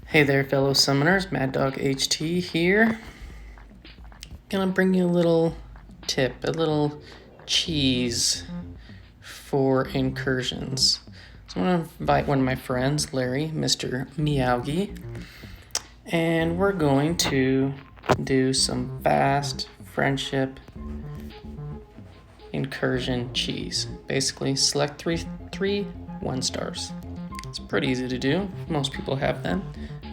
Hey there, fellow summoners. Mad Dog HT here. Gonna bring you a little tip, a little cheese for incursions. So I'm gonna invite one of my friends, Larry, Mr. Meowgie, and we're going to do some fast friendship incursion cheese. Basically, select three 1-stars. It's pretty easy to do. Most people have them.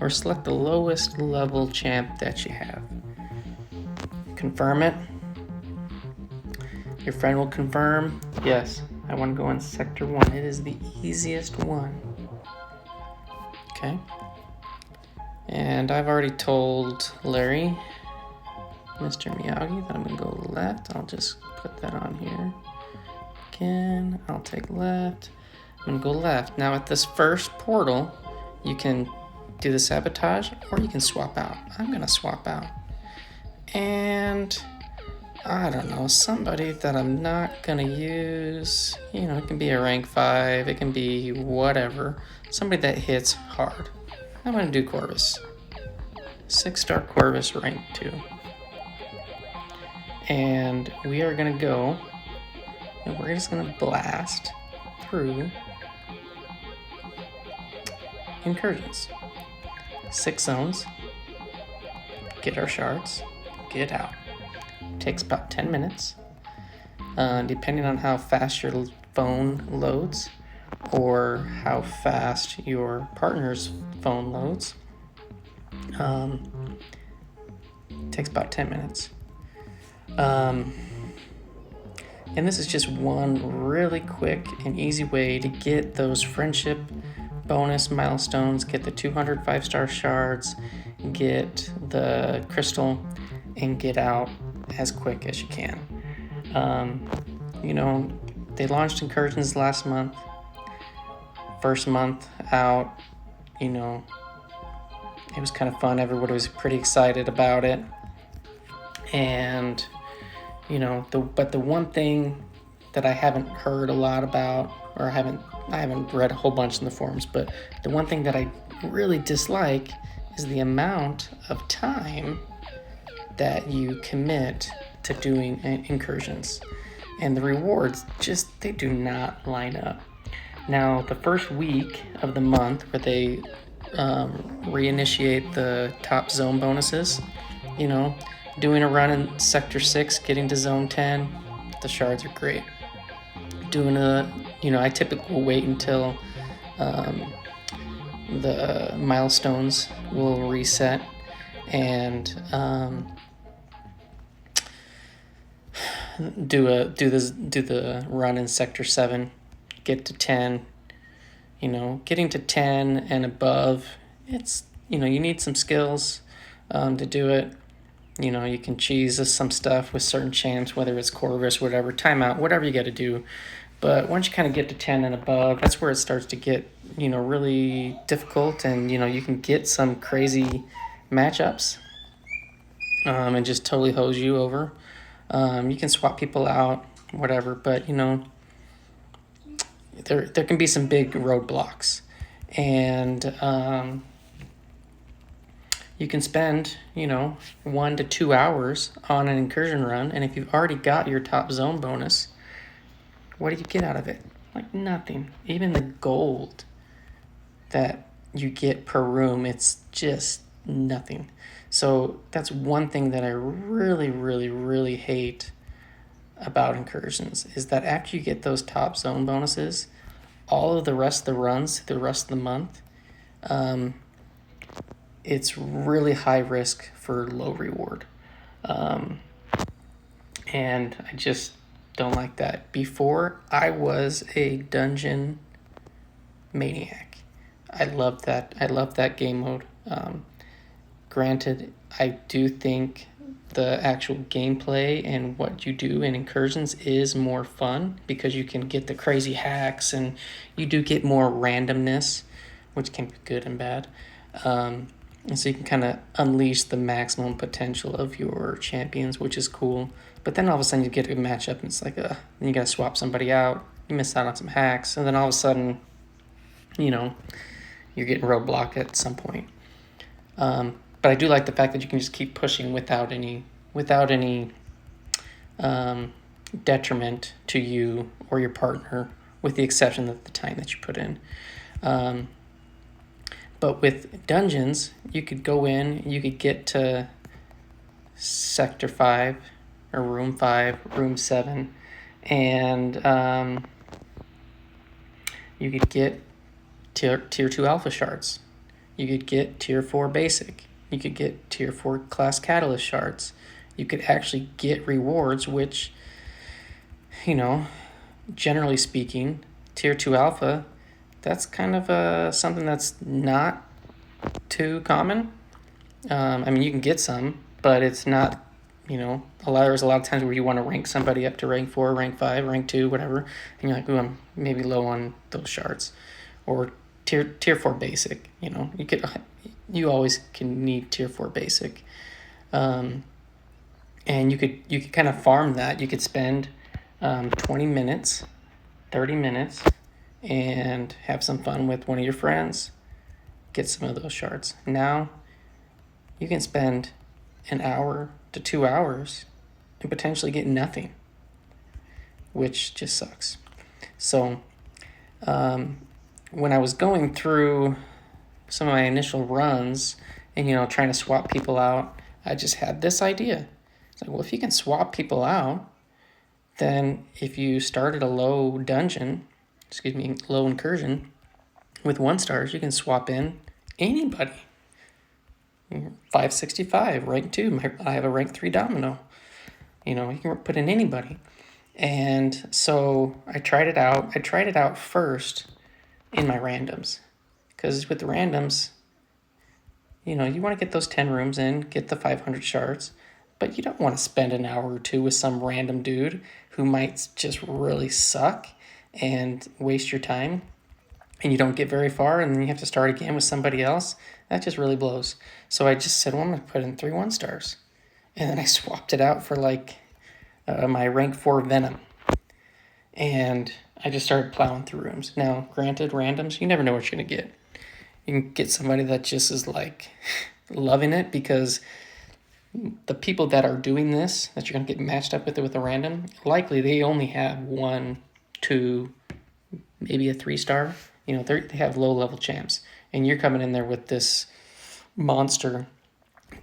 Or select the lowest level champ that you have. Confirm it. Your friend will confirm. Yes, I want to go in sector 1. It is the easiest one. Okay. And I've already told Larry, Mr. Miyagi, that I'm going to go left. I'll just put that on here. Again, I'll take left. I'm going to go left. Now at this first portal, you can do the sabotage or you can swap out. I'm going to swap out. And I don't know, somebody that I'm not going to use, it can be a rank 5, it can be whatever. Somebody that hits hard. I'm going to do Corvus. 6-star Corvus rank 2. And we are going to go, and we're just going to blast through Incursions. 6 zones. Get our shards. Get out. Takes about 10 minutes. Depending on how fast your phone loads or how fast your partner's phone loads. Takes about 10 minutes. And this is just one really quick and easy way to get those friendship bonus milestones, get the 200 5-star shards, get the crystal, and get out as quick as you can. They launched Incursions last month. First month out, it was kind of fun. Everybody was pretty excited about it. And, but the one thing that I haven't heard a lot about, or I haven't read a whole bunch in the forums, but the one thing that I really dislike is the amount of time that you commit to doing Incursions. And the rewards they do not line up. Now, the first week of the month where they reinitiate the top zone bonuses, doing a run in Sector 6, getting to Zone 10, the shards are great. Doing I typically wait until the milestones will reset and do the run in Sector 7, get to 10. Getting to 10 and above, it's you need some skills to do it. You can cheese some stuff with certain champs, whether it's Corvus, whatever, timeout, whatever you got to do. But once you kind of get to 10 and above, that's where it starts to get, really difficult. And, you can get some crazy matchups and just totally hose you over. You can swap people out, whatever. But, there can be some big roadblocks. And you can spend, 1 to 2 hours on an incursion run. And if you've already got your top zone bonus, what do you get out of it? Like nothing. Even the gold that you get per room, it's just nothing. So that's one thing that I really, really, really hate about Incursions is that after you get those top zone bonuses, all of the rest of the runs, the rest of the month, it's really high risk for low reward. And I just don't like that. Before, I was a dungeon maniac. I love that game mode. Granted, I do think the actual gameplay and what you do in Incursions is more fun because you can get the crazy hacks and you do get more randomness, which can be good and bad. And so you can kind of unleash the maximum potential of your champions, which is cool. But then all of a sudden you get a matchup and it's like, then you got to swap somebody out. You miss out on some hacks. And then all of a sudden, you're getting roadblocked at some point. But I do like the fact that you can just keep pushing without any detriment to you or your partner, with the exception of the time that you put in. But with dungeons, you could go in, you could get to Sector 5 or Room 5, Room 7, and you could get tier 2 alpha shards. You could get tier 4 basic. You could get tier 4 class catalyst shards. You could actually get rewards, which, generally speaking, tier 2 alpha, that's kind of something that's not too common. You can get some, but it's not, there's a lot of times where you want to rank somebody up to rank 4, rank 5, rank 2, whatever, and you're like, ooh, I'm maybe low on those shards. Or tier 4 basic, you always can need tier 4 basic. And you could kind of farm that. You could spend 20 minutes, 30 minutes, and have some fun with one of your friends, get some of those shards. Now you can spend an hour to 2 hours and potentially get nothing, which just sucks. So when I was going through some of my initial runs and, trying to swap people out, I just had this idea. It's like, well, if you can swap people out, then if you started a low incursion with 1 stars, you can swap in anybody. 565, rank 2. I have a rank 3 domino. You can put in anybody. And so I tried it out. I tried it out first in my randoms. Because with the randoms, you want to get those 10 rooms in, get the 500 shards, but you don't want to spend an hour or 2 with some random dude who might just really suck and waste your time, and you don't get very far, and then you have to start again with somebody else. That just really blows. So I just said, well, I'm going to put in 3 1 stars. And then I swapped it out for my rank 4 Venom. And I just started plowing through rooms. Now, granted, randoms, you never know what you're going to get. You can get somebody that just is loving it, because the people that are doing this, that you're going to get matched up with a random, likely they only have 1, 2, maybe a 3 star. They have low level champs, and you're coming in there with this monster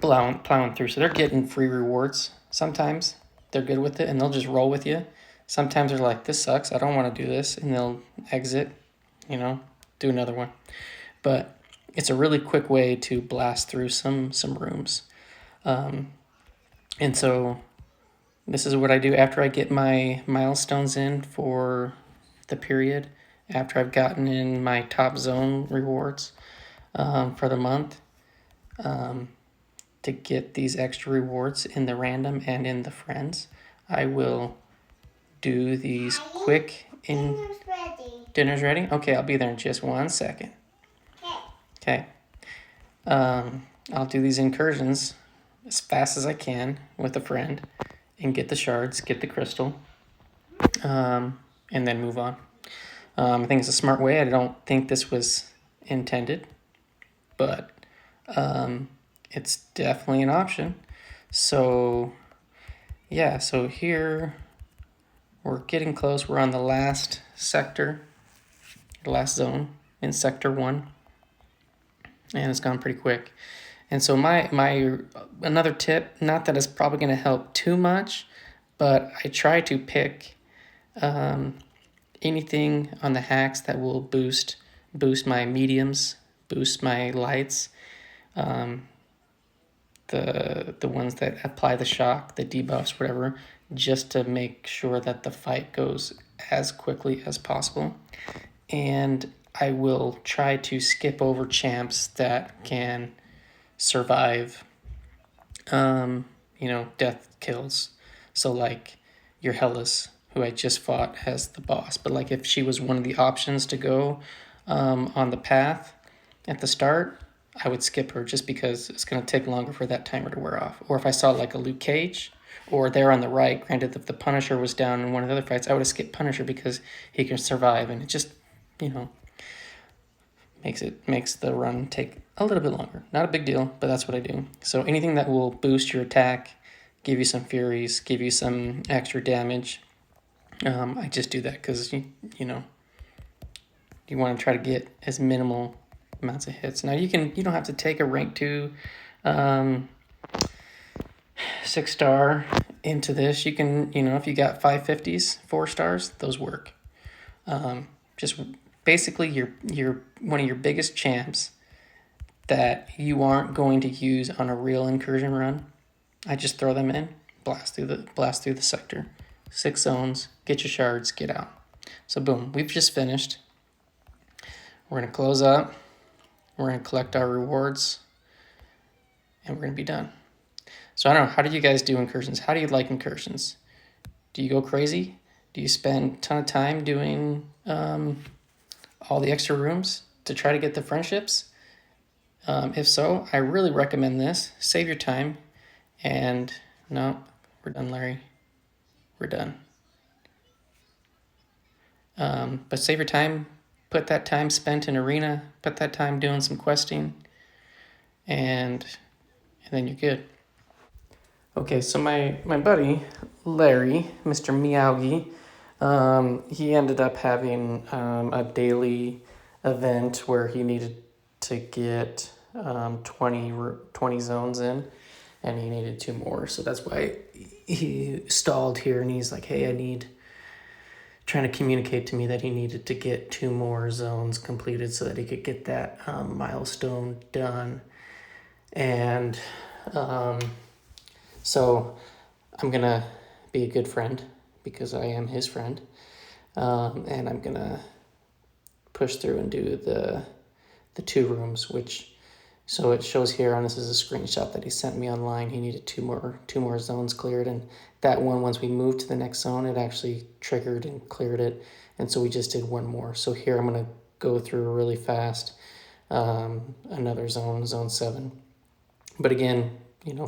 plowing through. So they're getting free rewards. Sometimes they're good with it and they'll just roll with you. Sometimes they're like, this sucks, I don't want to do this, and they'll exit, do another one. But it's a really quick way to blast through some rooms. And so this is what I do after I get my milestones in for the period, after I've gotten in my top zone rewards for the month, to get these extra rewards in the random and in the friends. I will do these quick in... Dinner's ready. Dinner's ready? Okay, I'll be there in just 1 second. Okay. I'll do these incursions as fast as I can with a friend and get the shards, get the crystal, and then move on. I think it's a smart way. I don't think this was intended, but it's definitely an option. So yeah, so here we're getting close. We're on the last sector, the last zone in sector 1, and it's gone pretty quick. And so my another tip, not that it's probably going to help too much, but I try to pick anything on the hacks that will boost my mediums, boost my lights, the ones that apply the shock, the debuffs, whatever, just to make sure that the fight goes as quickly as possible. And I will try to skip over champs that can survive, death kills. So like your Hellas, who I just fought as the boss. But like if she was one of the options to go on the path at the start, I would skip her just because it's going to take longer for that timer to wear off. Or if I saw like a Luke Cage, or there on the right, granted if the Punisher was down in one of the other fights, I would have skipped Punisher because he can survive, and it just, makes the run take a little bit longer. Not a big deal, but that's what I do. So anything that will boost your attack, give you some furies, give you some extra damage, I just do that because you know you want to try to get as minimal amounts of hits. Now you don't have to take a rank 2 6-star into this. You can, if you got 550s, 4 stars, those work. Just basically your one of your biggest champs that you aren't going to use on a real incursion run. I just throw them in, blast through the sector. 6 zones, get your shards, get out. So boom, we've just finished. We're gonna close up. We're gonna collect our rewards, and we're gonna be done. So I don't know, how do you guys do incursions? How do you like incursions? Do you go crazy? Do you spend a ton of time doing all the extra rooms to try to get the friendships? If so, I really recommend this. Save your time. And no, we're done, Larry. We're done. But save your time. Put that time spent in arena. Put that time doing some questing. And then you're good. Okay, so my buddy, Larry, Mr. Miyagi, he ended up having a daily event where he needed to get 20 zones in, and he needed 2 more. So that's why he stalled here, and he's like, hey, trying to communicate to me that he needed to get 2 more zones completed so that he could get that milestone done. And so I'm going to be a good friend because I am his friend. And I'm going to push through and do the 2 rooms, so it shows here on this is a screenshot that he sent me online. He needed 2 more zones cleared, and that one, once we moved to the next zone, it actually triggered and cleared it. And so we just did 1 more. So here I'm going to go through really fast another zone 7. But again,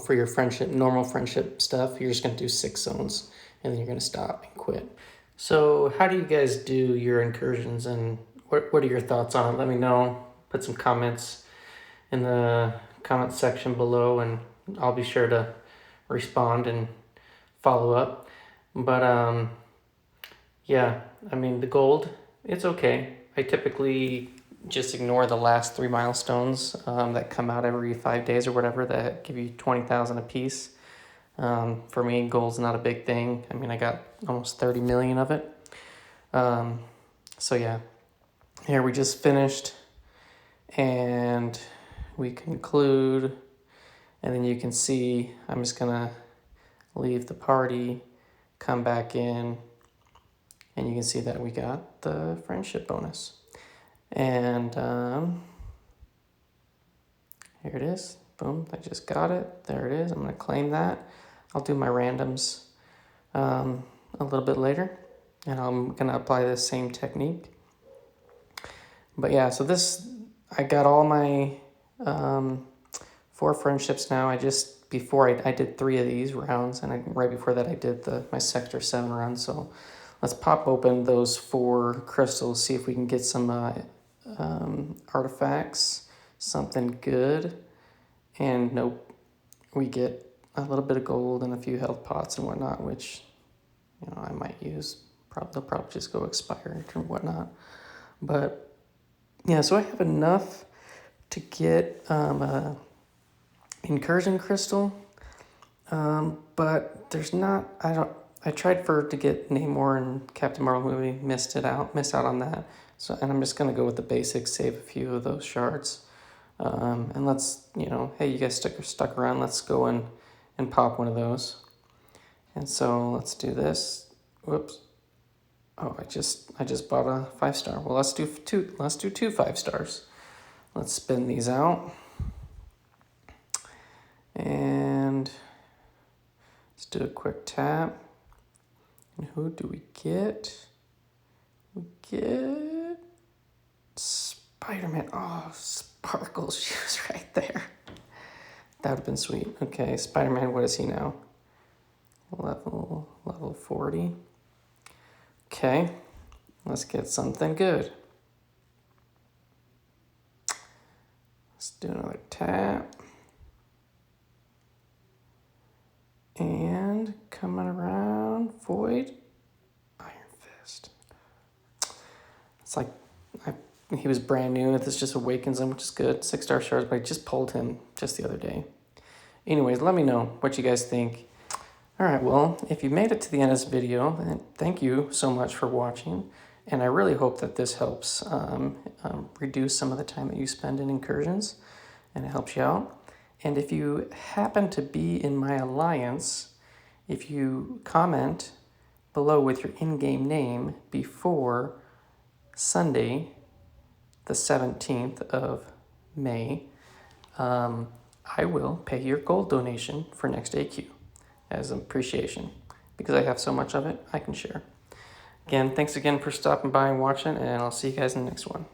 for your normal friendship stuff, you're just going to do 6 zones, and then you're going to stop and quit. So how do you guys do your incursions, and what are your thoughts on it? Let me know. Put some comments in the comment section below, and I'll be sure to respond and follow up. But yeah, I mean, the gold, it's okay. I typically just ignore the last 3 milestones that come out every 5 days or whatever that give you 20,000 a piece. For me, gold's not a big thing. I mean, I got almost 30 million of it. So yeah, here we just finished, and we conclude, and then you can see I'm just gonna leave the party, come back in, and you can see that we got the friendship bonus. And here it is. Boom, I just got it. There it is. I'm gonna claim that. I'll do my randoms a little bit later, and I'm gonna apply this same technique. But yeah, so I got all my 4 friendships now. I did 3 of these rounds, and right before that I did my Sector 7 run. So let's pop open those 4 crystals, see if we can get some artifacts, something good. And nope, we get a little bit of gold and a few health pots and whatnot, which I might use. They'll probably just go expired or whatnot. But yeah, so I have enough to get a Incursion crystal, but there's not. I tried to get Namor and Captain Marvel movie, missed out on that. So, and I'm just gonna go with the basics, save a few of those shards, and let's hey, you guys stuck around. Let's go and pop one of those. And so let's do this. Whoops. Oh, I just bought a 5-star. Well, let's do 2. Let's do 2 5-stars. Let's spin these out. And let's do a quick tap. And who do we get? We get Spider-Man. Oh, Sparkles. She was right there. That would have been sweet. Okay, Spider-Man, what is he now? Level 40. Okay, let's get something good. Let's do another tap. And coming around, Void, Iron Fist. It's like he was brand new. This just awakens him, which is good. 6-star shards, but I just pulled him just the other day. Anyways, let me know what you guys think. All right, well, if you made it to the end of this video, then thank you so much for watching. And I really hope that this helps reduce some of the time that you spend in Incursions, and it helps you out. And if you happen to be in my alliance, if you comment below with your in-game name before Sunday, the 17th of May, I will pay your gold donation for next AQ as an appreciation. Because I have so much of it, I can share. Again, thanks again for stopping by and watching, and I'll see you guys in the next one.